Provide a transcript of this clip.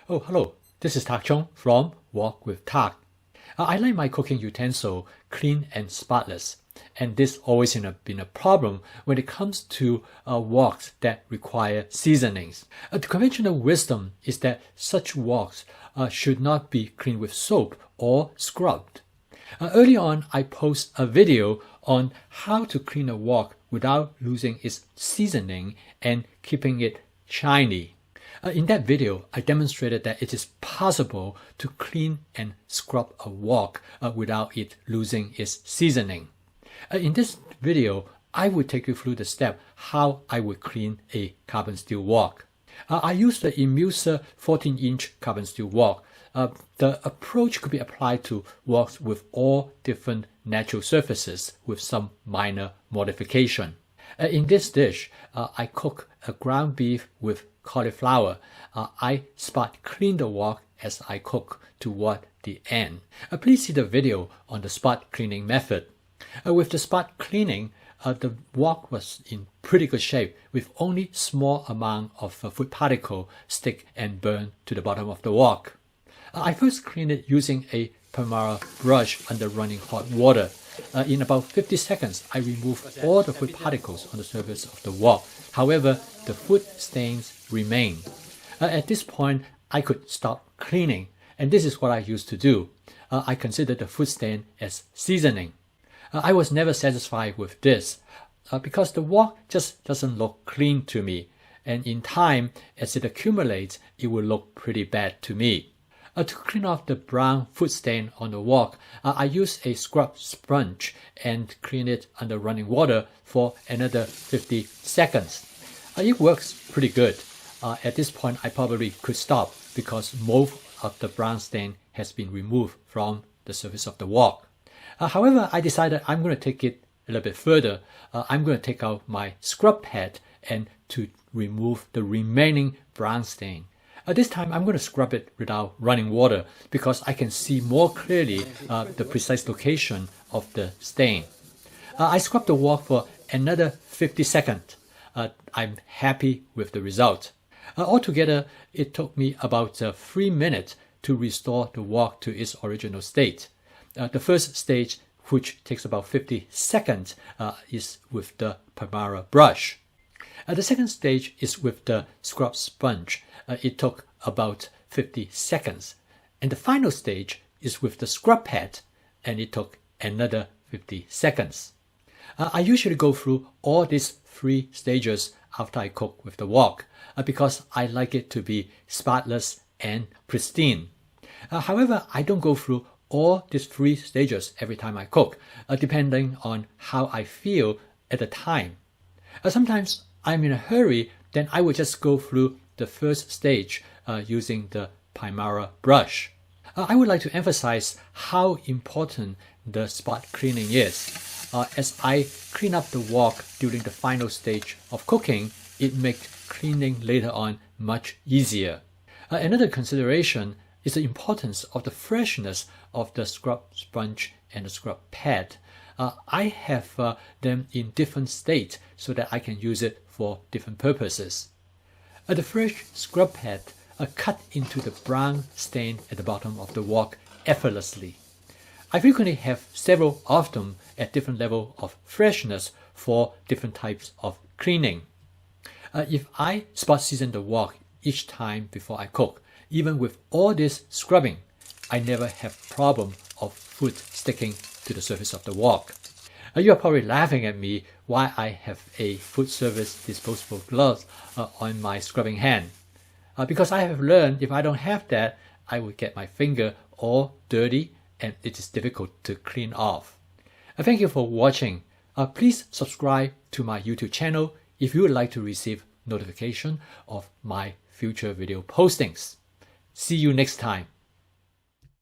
Oh, hello. This is Tak Chung from Walk with Tak. I like my cooking utensil clean and spotless, and this always been a problem when it comes to woks that require seasonings. The conventional wisdom is that such woks should not be cleaned with soap or scrubbed. Early on, I posted a video on how to clean a wok without losing its seasoning and keeping it shiny. In that video, I demonstrated that it is possible to clean and scrub a wok without it losing its seasoning. In this video, I will take you through the step how I would clean a carbon steel wok. I used the Emuser 14-inch carbon steel wok. The approach could be applied to woks with all different natural surfaces with some minor modification. In this dish, I cook a ground beef with cauliflower. I spot clean the wok as I cook toward the end. Please see the video on the spot cleaning method. With the spot cleaning, the wok was in pretty good shape with only small amount of food particle stick and burn to the bottom of the wok. I first cleaned it using a Palmyra brush under running hot water. In about 50 seconds, I removed all the food particles on the surface of the wok. However, the food stains remain. At this point, I could stop cleaning, and this is what I used to do. I consider the food stain as seasoning. I was never satisfied with this because the wok just doesn't look clean to me, and in time, as it accumulates, it will look pretty bad to me. To clean off the brown food stain on the wok, I use a scrub sponge and clean it under running water for another 50 seconds. It works pretty good. At this point, I probably could stop because most of the brown stain has been removed from the surface of the wok. However, I decided I'm going to take it a little bit further. I'm going to take out my scrub pad and to remove the remaining brown stain. This time I'm going to scrub it without running water because I can see more clearly the precise location of the stain. I scrubbed the wok for another 50 seconds. I'm happy with the result. Altogether, it took me about 3 minutes to restore the wok to its original state. The first stage, which takes about 50 seconds, is with the Palmyra brush. The second stage is with the scrub sponge. It took about 50 seconds. And the final stage is with the scrub pad, and it took another 50 seconds. I usually go through all these 3 stages after I cook with the wok because I like it to be spotless and pristine. However, I don't go through all these 3 stages every time I cook, depending on how I feel at the time. Sometimes I'm in a hurry, then I will just go through the first stage using the Palmyra brush. I would like to emphasize how important the spot cleaning is. As I clean up the wok during the final stage of cooking, it makes cleaning later on much easier. Another consideration is the importance of the freshness of the scrub sponge and the scrub pad. I have them in different states so that I can use it for different purposes. The fresh scrub pad cut into the brown stain at the bottom of the wok effortlessly. I frequently have several of them at different levels of freshness for different types of cleaning. If I spot season the wok each time before I cook, even with all this scrubbing, I never have problem of food sticking to the surface of the wok. You are probably laughing at me why I have a food service disposable gloves on my scrubbing hand. Because I have learned if I don't have that, I will get my finger all dirty and it is difficult to clean off. Thank you for watching. Please subscribe to my YouTube channel if you would like to receive notification of my future video postings. See you next time.